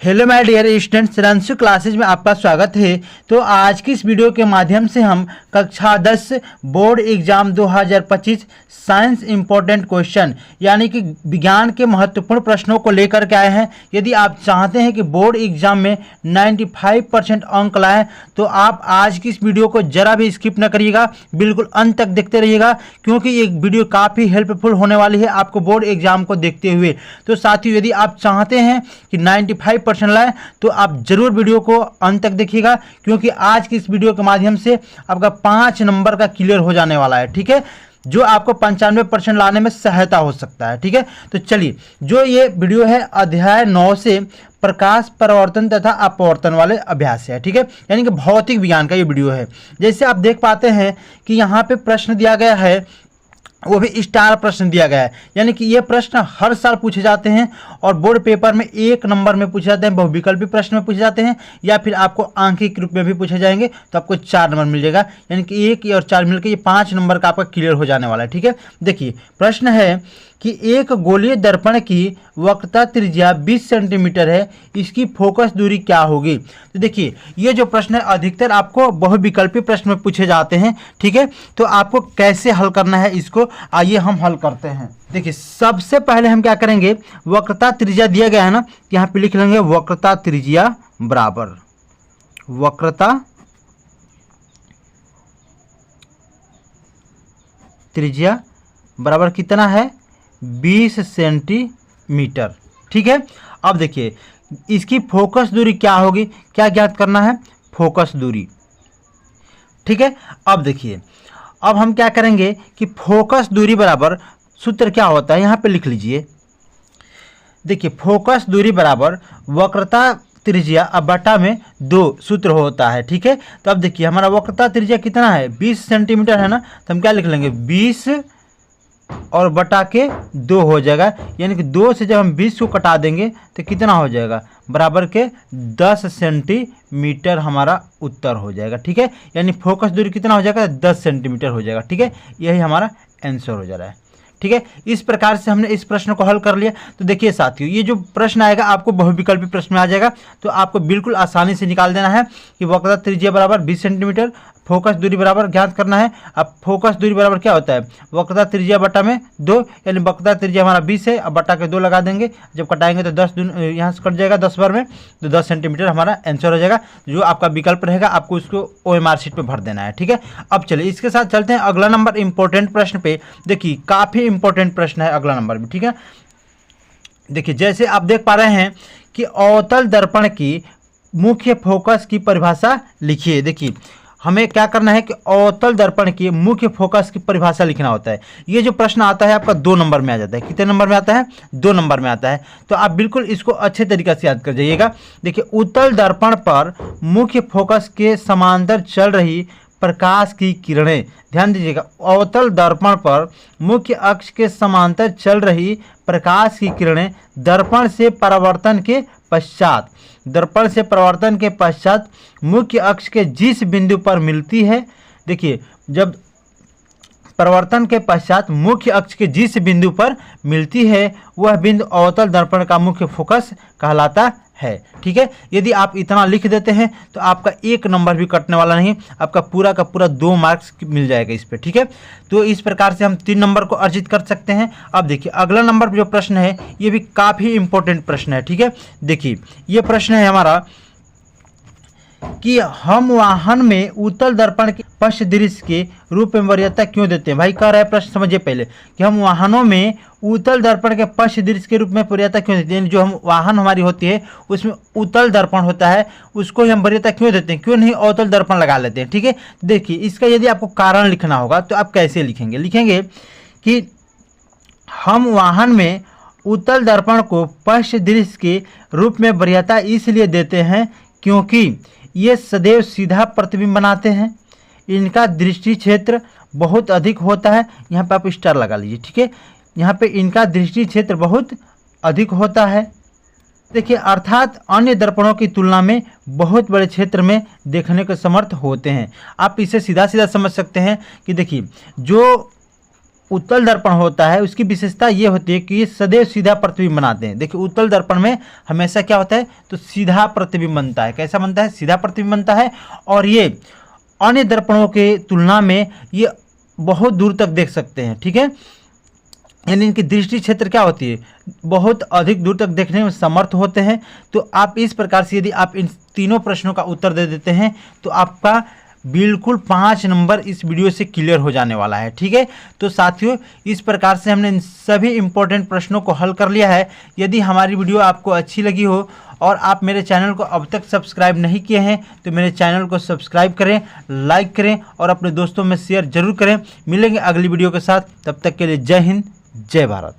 Hello my dear students, Ranshu classes में आपका स्वागत है। तो आज की इस वीडियो के माध्यम से हम कक्षा 10 board exam 2025 science important question यानी कि विज्ञान के महत्वपूर्ण प्रश्नों को लेकर के आए हैं। यदि आप चाहते हैं कि बोर्ड एग्जाम में 95% अंक लाएं तो आप आज की इस वीडियो को जरा भी स्किप न करिएगा, बिल्कुल अंत तक देखते रहिएगा, क्योंकि ये वीडियो काफ़ी हेल्पफुल होने वाली है आपको बोर्ड एग्जाम को देखते हुए। तो साथियों, यदि आप चाहते हैं कि 95% लाएं तो आप जरूर वीडियो को अंत तक देखिएगा, क्योंकि आज की इस वीडियो के माध्यम से आपका 5 नंबर का क्लियर हो जाने वाला है। ठीक है, जो आपको 95% लाने में सहायता हो सकता है। ठीक है, तो चलिए, जो ये वीडियो है अध्याय 9 से प्रकाश परावर्तन तथा अपवर्तन वाले अभ्यास है। ठीक है, यानी कि भौतिक विज्ञान का ये वीडियो है। जैसे आप देख पाते हैं कि यहाँ पे प्रश्न दिया गया है, वो भी स्टार प्रश्न दिया गया है, यानी कि ये प्रश्न हर साल पूछे जाते हैं और बोर्ड पेपर में 1 नंबर में पूछे जाते हैं, बहुविकल्पी प्रश्न में पूछे जाते हैं, या फिर आपको आंखिक रूप में भी पूछे जाएंगे तो आपको 4 नंबर मिल जाएगा। यानी कि 1 और 4 मिलकर ये 5 नंबर का आपका क्लियर हो जाने वाला है। ठीक है, देखिए प्रश्न है कि एक गोलीय दर्पण की वक्रता त्रिज्या 20 सेंटीमीटर है, इसकी फोकस दूरी क्या होगी। तो देखिए, ये जो प्रश्न है अधिकतर आपको बहुविकल्पी प्रश्न में पूछे जाते हैं। ठीक है, तो आपको कैसे हल करना है इसको, आइए हम हल करते हैं। देखिए, सबसे पहले हम क्या करेंगे, वक्रता त्रिज्या दिया गया है ना, यहाँ पे लिख लेंगे वक्रता त्रिज्या बराबर वक्रता त्रिज्या बराबर कितना है, 20 सेंटीमीटर। ठीक है, अब देखिए इसकी फोकस दूरी क्या होगी, क्या ज्ञात करना है, फोकस दूरी। ठीक है, अब देखिए, अब हम क्या करेंगे कि फोकस दूरी बराबर सूत्र क्या होता है, यहाँ पे लिख लीजिए। देखिए, फोकस दूरी बराबर वक्रता त्रिज्या अब बटा में 2 सूत्र होता है। ठीक है, तो अब देखिए हमारा वक्रता त्रिज्या कितना है, 20 सेंटीमीटर है ना, तो हम क्या लिख लेंगे, 20 और बटा के 2 हो जाएगा। यानी कि 2 से जब हम 20 को कटा देंगे तो कितना हो जाएगा, बराबर के 10 सेंटीमीटर हमारा उत्तर हो जाएगा। ठीक है, यानी फोकस दूरी कितना हो जाएगा, 10 सेंटीमीटर हो जाएगा। ठीक है, यही हमारा आंसर हो जा रहा है। ठीक है, इस प्रकार से हमने इस प्रश्न को हल कर लिया। तो देखिए साथियों, ये जो प्रश्न आएगा आपको बहुविकल्पी प्रश्न में आ जाएगा, तो आपको बिल्कुल आसानी से निकाल देना है कि वक्रता त्रिज्या बराबर 20 सेंटीमीटर, फोकस दूरी बराबर ज्ञात करना है। अब फोकस दूरी बराबर क्या होता है, वक्रता त्रिज्या बटा में 2, यानी वक्रता त्रिज्या हमारा 20 है, अब बटा के 2 लगा देंगे, जब कटाएंगे तो 10 यहाँ से कट जाएगा 10 बार में, तो 10 सेंटीमीटर हमारा आंसर हो जाएगा। जो आपका विकल्प रहेगा आपको उसको OMR शीट पे भर देना है। ठीक है, अब चलिए इसके साथ चलते हैं अगला नंबर इंपॉर्टेंट प्रश्न पे। देखिए काफ़ी इंपॉर्टेंट प्रश्न है अगला नंबर भी। ठीक है, देखिए जैसे आप देख पा रहे हैं कि अवतल दर्पण की मुख्य फोकस की परिभाषा लिखिए। देखिए हमें क्या करना है कि अवतल दर्पण की मुख्य फोकस की परिभाषा लिखना होता है। ये जो प्रश्न आता है आपका 2 नंबर में आ जाता है। कितने नंबर में आता है, 2 नंबर में आता है। तो आप बिल्कुल इसको अच्छे तरीके से याद कर जाइएगा। देखिए, उत्तल दर्पण पर मुख्य फोकस के समांतर चल रही प्रकाश की किरणें, ध्यान दीजिएगा, अवतल दर्पण पर मुख्य अक्ष के समांतर चल रही प्रकाश की किरणें दर्पण से परावर्तन के पश्चात मुख्य अक्ष के जिस बिंदु पर मिलती है। देखिए, जब परावर्तन के पश्चात मुख्य अक्ष के जिस बिंदु पर मिलती है वह बिंदु अवतल दर्पण का मुख्य फोकस कहलाता है। ठीक है, यदि आप इतना लिख देते हैं तो आपका 1 नंबर भी कटने वाला नहीं, आपका पूरा का पूरा 2 मार्क्स मिल जाएगा इस पे। ठीक है, तो इस प्रकार से हम 3 नंबर को अर्जित कर सकते हैं। अब देखिए अगला नंबर जो प्रश्न है ये भी काफ़ी इंपॉर्टेंट प्रश्न है। ठीक है, देखिए ये प्रश्न है हमारा कि हम वाहन में उत्तल दर्पण के पश्च दृश्य के रूप में वरीयता क्यों देते हैं। भाई कह रहा है प्रश्न, समझिए पहले कि हम वाहनों में उत्तल दर्पण के पश्च दृश्य के रूप में वरीयता क्यों देते हैं। जो हम वाहन हमारी होती है उसमें उत्तल दर्पण होता है, उसको हम वरीयता क्यों देते हैं, क्यों नहीं अवतल दर्पण लगा लेते हैं। ठीक है, देखिए इसका यदि आपको कारण लिखना होगा तो आप कैसे लिखेंगे, लिखेंगे कि हम वाहन में उत्तल दर्पण को पश्च दृश्य के रूप में वरीयता इसलिए देते हैं क्योंकि ये सदैव सीधा प्रतिबिंब बनाते हैं, इनका दृष्टि क्षेत्र बहुत अधिक होता है। यहाँ पे आप स्टार लगा लीजिए। ठीक है, यहाँ पे इनका दृष्टि क्षेत्र बहुत अधिक होता है। देखिए, अर्थात अन्य दर्पणों की तुलना में बहुत बड़े क्षेत्र में देखने के समर्थ होते हैं। आप इसे सीधा सीधा समझ सकते हैं कि देखिए जो उत्तल दर्पण होता है उसकी विशेषता ये होती है कि ये सदैव सीधा प्रतिबिंब बनाते हैं। देखिए उत्तल दर्पण में हमेशा क्या होता है, तो सीधा प्रतिबिंब बनता है। कैसा बनता है, सीधा प्रतिबिंब बनता है। और ये अन्य दर्पणों के तुलना में ये बहुत दूर तक देख सकते हैं, ठीक है। यानी इनकी दृष्टि क्षेत्र क्या होती है, बहुत अधिक दूर तक देखने में समर्थ होते हैं। तो आप इस प्रकार से यदि आप इन तीनों प्रश्नों का उत्तर दे देते हैं तो आपका बिल्कुल 5 नंबर इस वीडियो से क्लियर हो जाने वाला है, ठीक है। तो साथियों इस प्रकार से हमने इन सभी इंपॉर्टेंट प्रश्नों को हल कर लिया है। यदि हमारी वीडियो आपको अच्छी लगी हो और आप मेरे चैनल को अब तक सब्सक्राइब नहीं किए हैं तो मेरे चैनल को सब्सक्राइब करें, लाइक करें और अपने दोस्तों में शेयर जरूर करें। मिलेंगे अगली वीडियो के साथ, तब तक के लिए जय हिंद, जय भारत।